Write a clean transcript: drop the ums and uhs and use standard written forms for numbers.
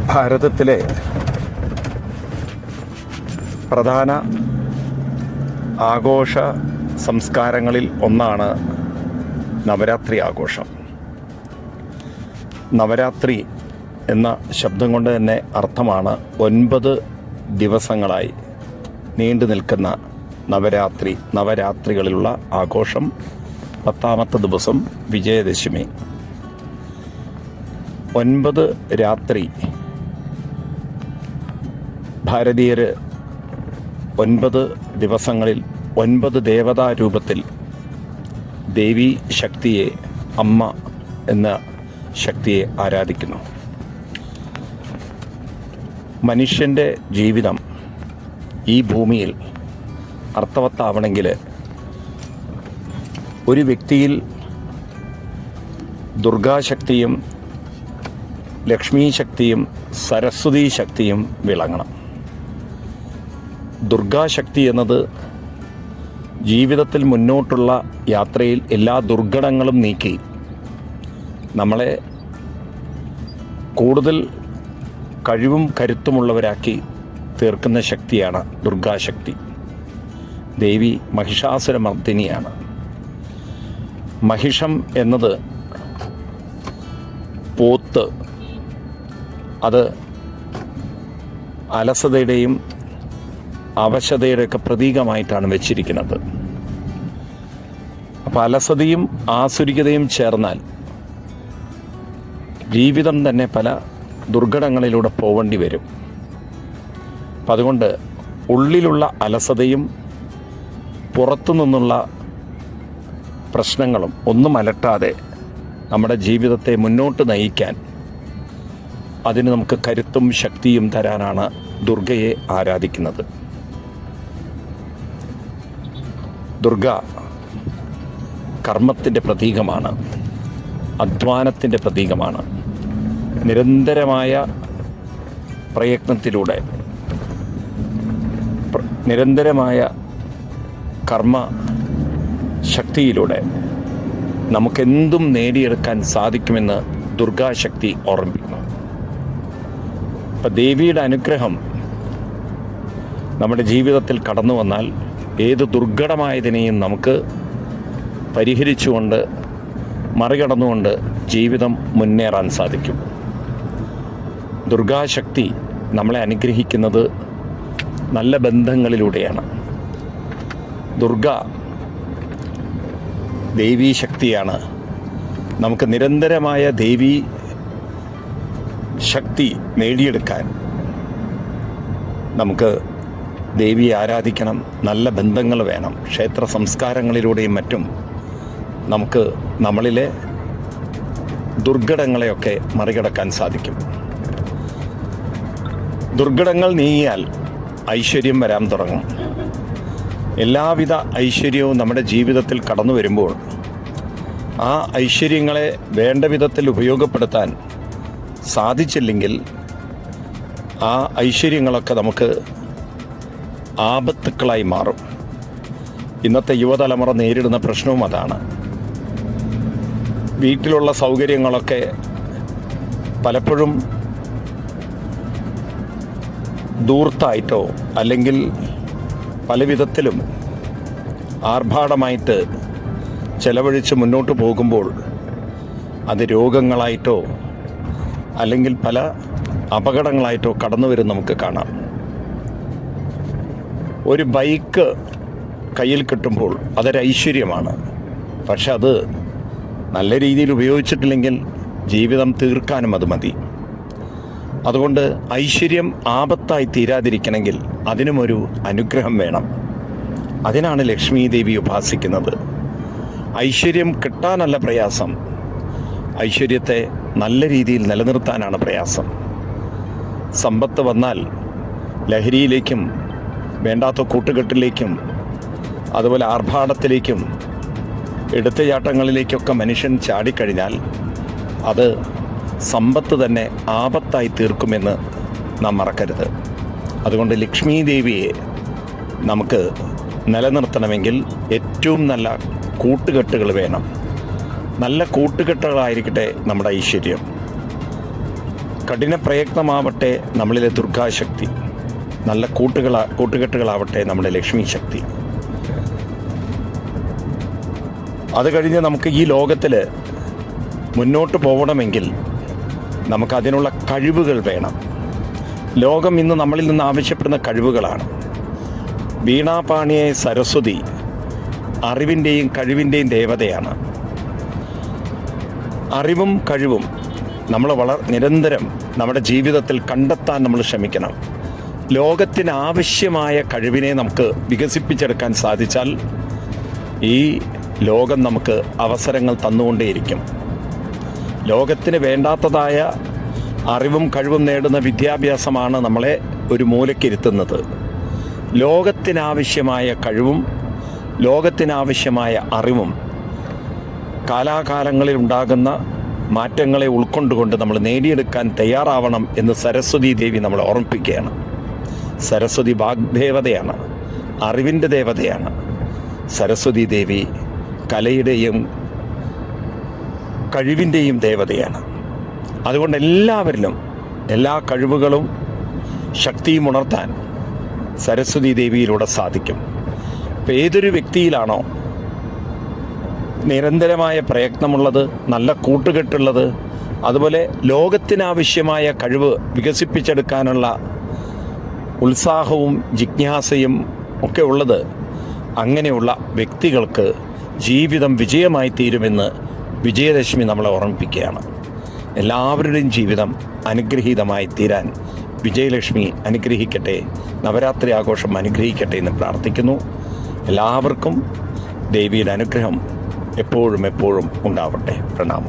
ഭാരതത്തിലെ പ്രധാന ആഘോഷ സംസ്കാരങ്ങളിൽ ഒന്നാണ് നവരാത്രി ആഘോഷം. നവരാത്രി എന്ന ശബ്ദം കൊണ്ട് തന്നെ അർത്ഥമാണ് 9 ദിവസങ്ങളായി നീണ്ടു നിൽക്കുന്ന നവരാത്രികളിലുള്ള ആഘോഷം. 10ാമത്തെ ദിവസം വിജയദശമി. 9 രാത്രി ഭാരതീയർ 9 ദിവസങ്ങളിൽ 9 ദേവതാരൂപത്തിൽ ദേവി ശക്തിയെ, അമ്മ എന്ന ശക്തിയെ ആരാധിക്കുന്നു. മനുഷ്യൻ്റെ ജീവിതം ഈ ഭൂമിയിൽ അർത്ഥവത്താവണമെങ്കിൽ ഒരു വ്യക്തിയിൽ ദുർഗാശക്തിയും ലക്ഷ്മി ശക്തിയും സരസ്വതി ശക്തിയും വിളങ്ങണം. ദുർഗാശക്തി എന്നത് ജീവിതത്തിൽ മുന്നോട്ടുള്ള യാത്രയിൽ എല്ലാ ദുർഘടങ്ങളും നീക്കി നമ്മളെ കൂടുതൽ കഴിവും കരുത്തുമുള്ളവരാക്കി തീർക്കുന്ന ശക്തിയാണ് ദുർഗാശക്തി. ദേവി മഹിഷാസുരമർദ്ദിനിയാണ്. മഹിഷം എന്നത് പോത്ത്, അത് അലസതയുടെയും അവശതയുടെയൊക്കെ പ്രതീകമായിട്ടാണ് വെച്ചിരിക്കുന്നത്. അപ്പോൾ അലസതയും ആസുരികതയും ചേർന്നാൽ ജീവിതം തന്നെ പല ദുർഘടങ്ങളിലൂടെ പോവേണ്ടി വരും. അപ്പം അതുകൊണ്ട് ഉള്ളിലുള്ള അലസതയും പുറത്തു നിന്നുള്ള പ്രശ്നങ്ങളും ഒന്നും അലട്ടാതെ നമ്മുടെ ജീവിതത്തെ മുന്നോട്ട് നയിക്കാൻ, അതിന് നമുക്ക് കരുത്തും ശക്തിയും തരാനാണ് ദുർഗയെ ആരാധിക്കുന്നത്. ദുർഗ കർമ്മത്തിൻ്റെ പ്രതീകമാണ്, അധ്വാനത്തിൻ്റെ പ്രതീകമാണ്. നിരന്തരമായ പ്രയത്നത്തിലൂടെ, നിരന്തരമായ കർമ്മ ശക്തിയിലൂടെ നമുക്കെന്തും നേടിയെടുക്കാൻ സാധിക്കുമെന്ന് ദുർഗാശക്തി ഓർമ്മിപ്പിക്കുന്നു. അപ്പം ദേവിയുടെ അനുഗ്രഹം നമ്മുടെ ജീവിതത്തിൽ കടന്നു വന്നാൽ ഏത് ദുർഘടമായതിനെയും നമുക്ക് പരിഹരിച്ചുകൊണ്ട്, മറികടന്നുകൊണ്ട് ജീവിതം മുന്നേറാൻ സാധിക്കും. ദുർഗാശക്തി നമ്മളെ അനുഗ്രഹിക്കുന്നത് നല്ല ബന്ധങ്ങളിലൂടെയാണ്. ദുർഗ ദേവീ ശക്തിയാണ്. നമുക്ക് നിരന്തരമായ ദേവീ ശക്തി നേടിയെടുക്കാൻ നമുക്ക് ദേവിയെ ആരാധിക്കണം. നല്ല ബന്ധങ്ങൾ വേണം. ക്ഷേത്ര സംസ്കാരങ്ങളിലൂടെയും മറ്റും നമുക്ക് നമ്മളിലെ ദുർഘടങ്ങളെയൊക്കെ മറികടക്കാൻ സാധിക്കും. ദുർഘടങ്ങൾ നീങ്ങിയാൽ ഐശ്വര്യം വരാൻ തുടങ്ങും. എല്ലാവിധ ഐശ്വര്യവും നമ്മുടെ ജീവിതത്തിൽ കടന്നു വരുമ്പോൾ ആ ഐശ്വര്യങ്ങളെ വേണ്ട വിധത്തിൽ ഉപയോഗപ്പെടുത്താൻ സാധിച്ചില്ലെങ്കിൽ ആ ഐശ്വര്യങ്ങളൊക്കെ നമുക്ക് ആപത്തുക്കളായി മാറും. ഇന്നത്തെ യുവതലമുറ നേരിടുന്ന പ്രശ്നവും അതാണ്. വീട്ടിലുള്ള സൗകര്യങ്ങളൊക്കെ പലപ്പോഴും ധൂർത്തായിട്ടോ അല്ലെങ്കിൽ പല വിധത്തിലും ആർഭാടമായിട്ട് ചെലവഴിച്ച് മുന്നോട്ട് പോകുമ്പോൾ അത് രോഗങ്ങളായിട്ടോ അല്ലെങ്കിൽ പല അപകടങ്ങളായിട്ടോ കടന്നു വരും നമുക്ക് കാണാം. ഒരു ബൈക്ക് കയ്യിൽ കിട്ടുമ്പോൾ അതൊരു ഐശ്വര്യമാണ്. പക്ഷെ അത് നല്ല രീതിയിൽ ഉപയോഗിച്ചിട്ടില്ലെങ്കിൽ ജീവിതം തീർക്കാനും അത് മതി. അതുകൊണ്ട് ഐശ്വര്യം ആപത്തായി തീരാതിരിക്കണമെങ്കിൽ അതിനുമൊരു അനുഗ്രഹം വേണം. അതിനാണ് ലക്ഷ്മി ദേവി ഉപാസിക്കുന്നത്. ഐശ്വര്യം കിട്ടാനല്ല പ്രയാസം, ഐശ്വര്യത്തെ നല്ല രീതിയിൽ നിലനിർത്താനാണ് പ്രയാസം. സമ്പത്ത് വന്നാൽ ലഹരിയിലേക്കും വേണ്ടാത്ത കൂട്ടുകെട്ടിലേക്കും അതുപോലെ ആർഭാടത്തിലേക്കും എടുത്തുചാട്ടങ്ങളിലേക്കൊക്കെ മനുഷ്യൻ ചാടിക്കഴിഞ്ഞാൽ അത് സമ്പത്ത് തന്നെ ആപത്തായി തീർക്കുമെന്ന് നാം മറക്കരുത്. അതുകൊണ്ട് ലക്ഷ്മി ദേവിയെ നമുക്ക് നിലനിർത്തണമെങ്കിൽ ഏറ്റവും നല്ല കൂട്ടുകെട്ടുകൾ വേണം. നല്ല കൂട്ടുകെട്ടുകളായിരിക്കട്ടെ നമ്മുടെ ഐശ്വര്യം. കഠിന പ്രയത്നമാവട്ടെ നമ്മളിലെ ദുർഗാശക്തി, നല്ല കൂട്ടുകെട്ടുകളാവട്ടെ നമ്മുടെ ലക്ഷ്മി ശക്തി. അത് കഴിഞ്ഞ് നമുക്ക് ഈ ലോകത്തിൽ മുന്നോട്ട് പോകണമെങ്കിൽ നമുക്കതിനുള്ള കഴിവുകൾ വേണം. ലോകം ഇന്ന് നമ്മളിൽ നിന്ന് ആവശ്യപ്പെടുന്ന കഴിവുകളാണ്. വീണാപാണിയെ സരസ്വതി അറിവിൻ്റെയും കഴിവിൻ്റെയും ദേവതയാണ്. അറിവും കഴിവും നമ്മൾ നിരന്തരം നമ്മുടെ ജീവിതത്തിൽ കണ്ടെത്താൻ നമ്മൾ ശ്രമിക്കണം. ലോകത്തിന് ആവശ്യമായ കഴിവിനെ നമുക്ക് വികസിപ്പിച്ചെടുക്കാൻ സാധിച്ചാൽ ഈ ലോകം നമുക്ക് അവസരങ്ങൾ തന്നുകൊണ്ടേയിരിക്കും. ലോകത്തിന് വേണ്ടാത്തതായ അറിവും കഴിവും നേടുന്ന വിദ്യാഭ്യാസമാണ് നമ്മളെ ഒരു മൂലക്കിരുത്തുന്നത്. ലോകത്തിനാവശ്യമായ കഴിവും ലോകത്തിനാവശ്യമായ അറിവും കാലാകാലങ്ങളിൽ ഉണ്ടാകുന്ന മാറ്റങ്ങളെ ഉൾക്കൊണ്ടുകൊണ്ട് നമ്മൾ നേടിയെടുക്കാൻ തയ്യാറാവണം എന്ന് സരസ്വതി ദേവി നമ്മളെ ഓർമ്മിപ്പിക്കുകയാണ്. സരസ്വതി വാഗ്ദേവതയാണ്, അറിവിൻ്റെ ദേവതയാണ്. സരസ്വതി ദേവി കലയുടെയും കഴിവിൻ്റെയും ദേവതയാണ്. അതുകൊണ്ട് എല്ലാവരിലും എല്ലാ കഴിവുകളും ശക്തിയും ഉണർത്താൻ സരസ്വതി ദേവിയിലൂടെ സാധിക്കും. അപ്പോൾ ഏതൊരു വ്യക്തിയിലാണോ നിരന്തരമായ പ്രയത്നമുള്ളത്, നല്ല കൂട്ടുകെട്ടുള്ളത്, അതുപോലെ ലോകത്തിനാവശ്യമായ കഴിവ് വികസിപ്പിച്ചെടുക്കാനുള്ള ഉത്സാഹവും ജിജ്ഞാസയും ഒക്കെ ഉള്ളത്, അങ്ങനെയുള്ള വ്യക്തികൾക്ക് ജീവിതം വിജയമായി തീരുമെന്ന് വിജയദശമി നമ്മളെ ഓർമ്മിപ്പിക്കുകയാണ്. എല്ലാവരുടെയും ജീവിതം അനുഗ്രഹീതമായി തീരാൻ വിജയലക്ഷ്മി അനുഗ്രഹിക്കട്ടെ, നവരാത്രി ആഘോഷം അനുഗ്രഹിക്കട്ടെ എന്ന് പ്രാർത്ഥിക്കുന്നു. എല്ലാവർക്കും ദേവിയുടെ അനുഗ്രഹം എപ്പോഴും ഉണ്ടാവട്ടെ. പ്രണാമം.